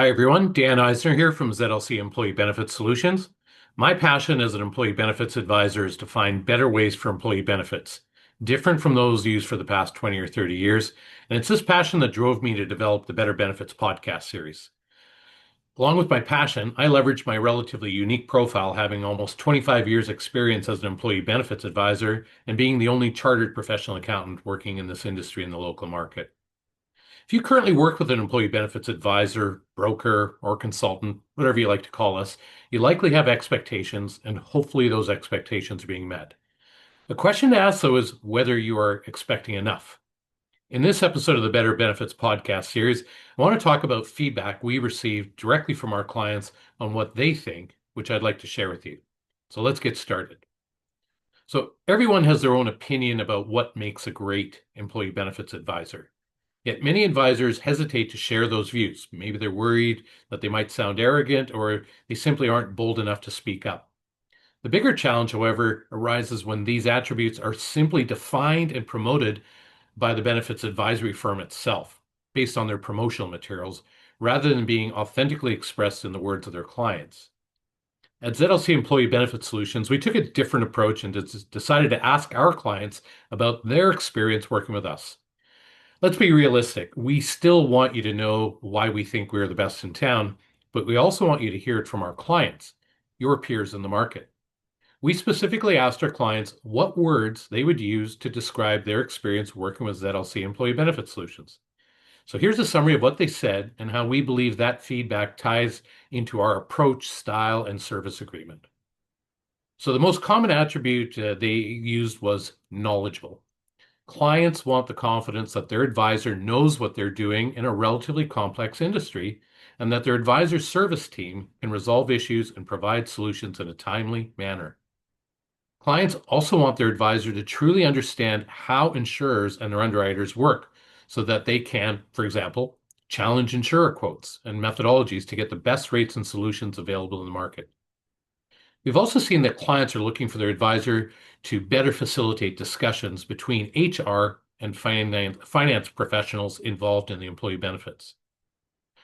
Hi, everyone. Dan Eisner here from ZLC Employee Benefits Solutions. My passion as an employee benefits advisor is to find better ways for employee benefits, different from those used for the past 20 or 30 years. And it's this passion that drove me to develop the Better Benefits podcast series. Along with my passion, I leveraged my relatively unique profile, having almost 25 years experience as an employee benefits advisor and being the only chartered professional accountant working in this industry in the local market. If you currently work with an employee benefits advisor, broker, or consultant, whatever you like to call us, you likely have expectations, and hopefully those expectations are being met. The question to ask, though, is whether you are expecting enough. In this episode of the Better Benefits podcast series, I want to talk about feedback we received directly from our clients on what they think, which I'd like to share with you. So let's get started. So everyone has their own opinion about what makes a great employee benefits advisor. Yet many advisors hesitate to share those views. Maybe they're worried that they might sound arrogant or they simply aren't bold enough to speak up. The bigger challenge, however, arises when these attributes are simply defined and promoted by the benefits advisory firm itself, based on their promotional materials, rather than being authentically expressed in the words of their clients. At ZLC Employee Benefit Solutions, we took a different approach and decided to ask our clients about their experience working with us. Let's be realistic. We still want you to know why we think we're the best in town, but we also want you to hear it from our clients, your peers in the market. We specifically asked our clients what words they would use to describe their experience working with ZLC Employee Benefit Solutions. So here's a summary of what they said and how we believe that feedback ties into our approach, style, and service agreement. So the most common attribute they used was knowledgeable. Clients want the confidence that their advisor knows what they're doing in a relatively complex industry and that their advisor service team can resolve issues and provide solutions in a timely manner. Clients also want their advisor to truly understand how insurers and their underwriters work so that they can, for example, challenge insurer quotes and methodologies to get the best rates and solutions available in the market. We've also seen that clients are looking for their advisor to better facilitate discussions between HR and finance professionals involved in the employee benefits.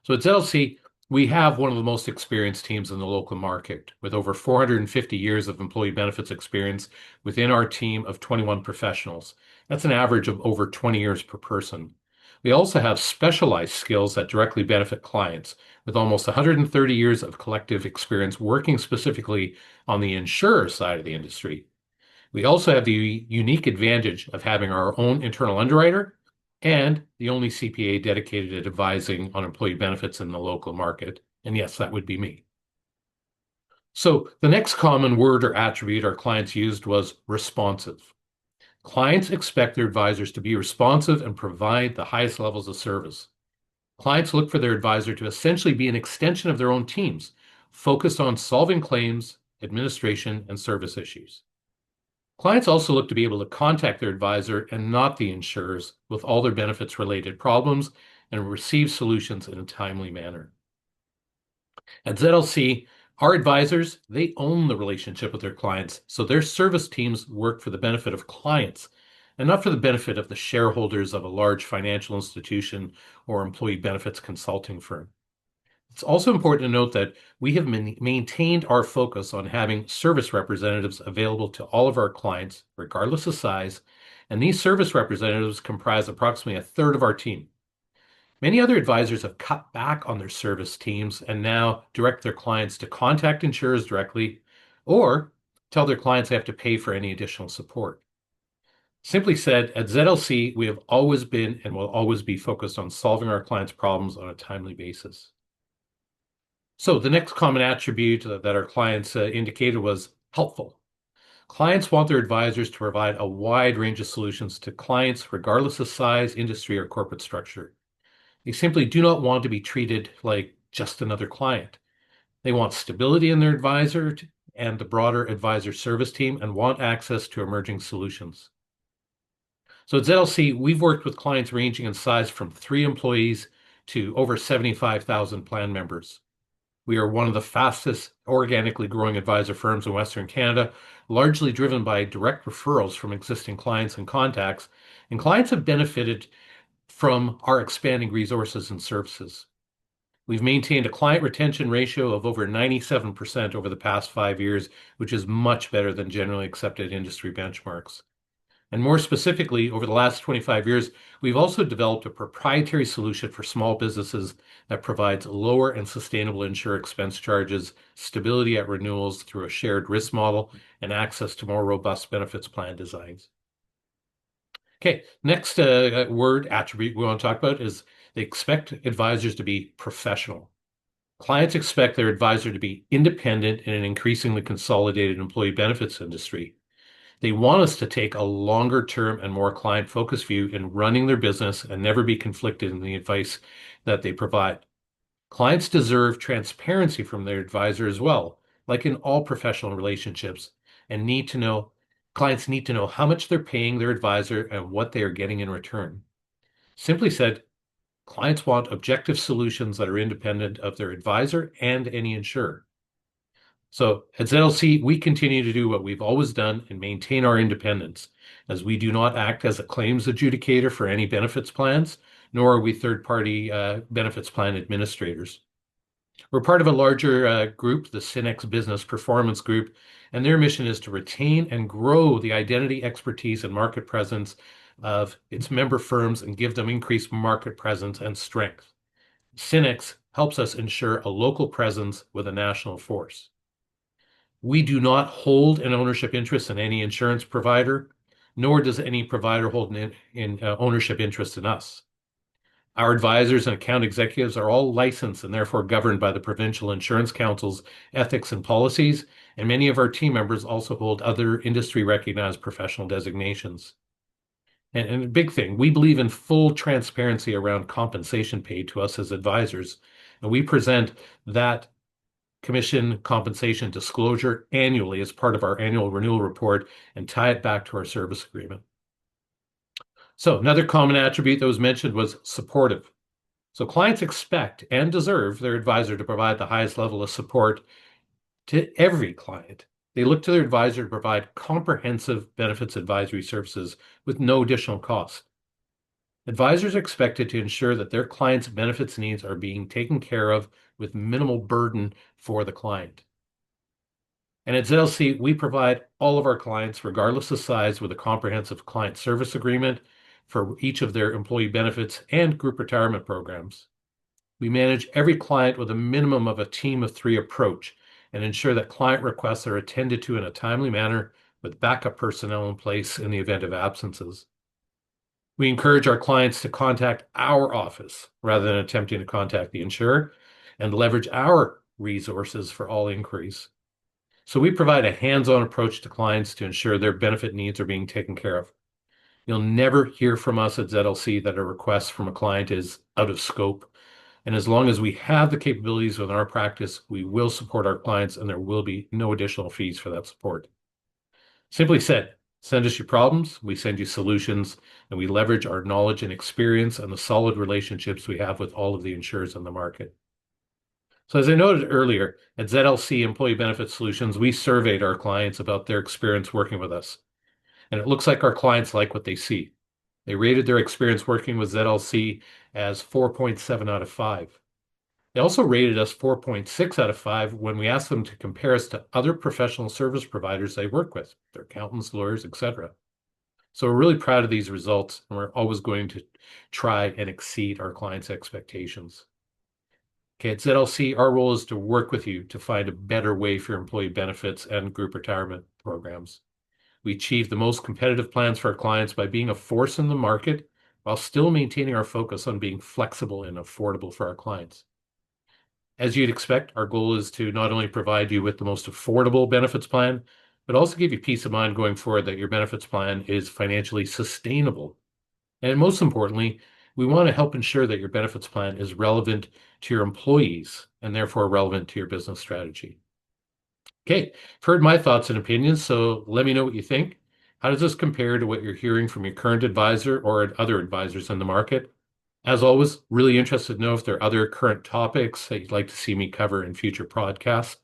So at ZLC, we have one of the most experienced teams in the local market with over 450 years of employee benefits experience within our team of 21 professionals. That's an average of over 20 years per person. We also have specialized skills that directly benefit clients, with almost 130 years of collective experience working specifically on the insurer side of the industry. We also have the unique advantage of having our own internal underwriter and the only CPA dedicated at advising on employee benefits in the local market. And yes, that would be me. So the next common word or attribute our clients used was responsive. Clients expect their advisors to be responsive and provide the highest levels of service. Clients look for their advisor to essentially be an extension of their own teams, focused on solving claims, administration, and service issues. Clients also look to be able to contact their advisor and not the insurers with all their benefits related problems and receive solutions in a timely manner. At ZLC, our advisors, they own the relationship with their clients, so their service teams work for the benefit of clients and not for the benefit of the shareholders of a large financial institution or employee benefits consulting firm. It's also important to note that we have maintained our focus on having service representatives available to all of our clients, regardless of size, and these service representatives comprise approximately a third of our team. Many other advisors have cut back on their service teams and now direct their clients to contact insurers directly or tell their clients they have to pay for any additional support. Simply said, at ZLC, we have always been and will always be focused on solving our clients' problems on a timely basis. So the next common attribute that our clients indicated was helpful. Clients want their advisors to provide a wide range of solutions to clients, regardless of size, industry, or corporate structure. They simply do not want to be treated like just another client. They want stability in their advisor and the broader advisor service team and want access to emerging solutions. So at ZLC, we've worked with clients ranging in size from 3 employees to over 75,000 plan members. We are one of the fastest organically growing advisor firms in Western Canada, largely driven by direct referrals from existing clients and contacts, and clients have benefited from our expanding resources and services. We've maintained a client retention ratio of over 97% over the past 5 years, which is much better than generally accepted industry benchmarks. And more specifically, over the last 25 years, we've also developed a proprietary solution for small businesses that provides lower and sustainable insurer expense charges, stability at renewals through a shared risk model, and access to more robust benefits plan designs. Okay, next word attribute we want to talk about is they expect advisors to be professional. Clients expect their advisor to be independent in an increasingly consolidated employee benefits industry. They want us to take a longer term and more client-focused view in running their business and never be conflicted in the advice that they provide. Clients deserve transparency from their advisor as well, like in all professional relationships, and clients need to know how much they're paying their advisor and what they are getting in return. Simply said, clients want objective solutions that are independent of their advisor and any insurer. So at ZLC, we continue to do what we've always done and maintain our independence, as we do not act as a claims adjudicator for any benefits plans, nor are we third-party benefits plan administrators. We're part of a larger group, the Synex Business Performance Group, and their mission is to retain and grow the identity, expertise, and market presence of its member firms and give them increased market presence and strength. Synex helps us ensure a local presence with a national force. We do not hold an ownership interest in any insurance provider, nor does any provider hold an ownership interest in us. Our advisors and account executives are all licensed and therefore governed by the provincial insurance council's ethics and policies, and many of our team members also hold other industry-recognized professional designations. And a big thing, we believe in full transparency around compensation paid to us as advisors, and we present that commission compensation disclosure annually as part of our annual renewal report and tie it back to our service agreement. So another common attribute that was mentioned was supportive. So clients expect and deserve their advisor to provide the highest level of support to every client. They look to their advisor to provide comprehensive benefits advisory services with no additional cost. Advisors are expected to ensure that their clients' benefits needs are being taken care of with minimal burden for the client. And at ZLC, we provide all of our clients, regardless of size, with a comprehensive client service agreement for each of their employee benefits and group retirement programs. We manage every client with a minimum of a team of 3 approach and ensure that client requests are attended to in a timely manner with backup personnel in place in the event of absences. We encourage our clients to contact our office rather than attempting to contact the insurer and leverage our resources for all inquiries. So we provide a hands-on approach to clients to ensure their benefit needs are being taken care of. You'll never hear from us at ZLC that a request from a client is out of scope. And as long as we have the capabilities within our practice, we will support our clients and there will be no additional fees for that support. Simply said, send us your problems, we send you solutions, and we leverage our knowledge and experience and the solid relationships we have with all of the insurers in the market. So as I noted earlier, at ZLC Employee Benefit Solutions, we surveyed our clients about their experience working with us. And it looks like our clients like what they see. They rated their experience working with ZLC as 4.7 out of 5. They also rated us 4.6 out of 5 when we asked them to compare us to other professional service providers they work with, their accountants, lawyers, etc. So we're really proud of these results, and we're always going to try and exceed our clients' expectations. Okay, at ZLC, our role is to work with you to find a better way for your employee benefits and group retirement programs. We achieve the most competitive plans for our clients by being a force in the market while still maintaining our focus on being flexible and affordable for our clients. As you'd expect, our goal is to not only provide you with the most affordable benefits plan, but also give you peace of mind going forward that your benefits plan is financially sustainable. And most importantly, we want to help ensure that your benefits plan is relevant to your employees and therefore relevant to your business strategy. Okay, I've heard my thoughts and opinions, so let me know what you think. How does this compare to what you're hearing from your current advisor or other advisors in the market? As always, really interested to know if there are other current topics that you'd like to see me cover in future podcasts.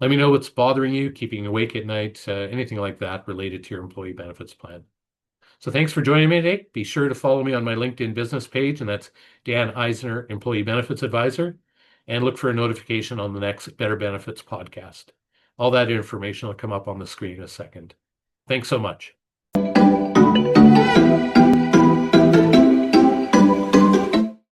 Let me know what's bothering you, keeping you awake at night, anything like that related to your employee benefits plan. So thanks for joining me today. Be sure to follow me on my LinkedIn business page, and that's Dan Eisner, Employee Benefits Advisor. and look for a notification on the next Better Benefits podcast. All that information will come up on the screen in a second. Thanks so much.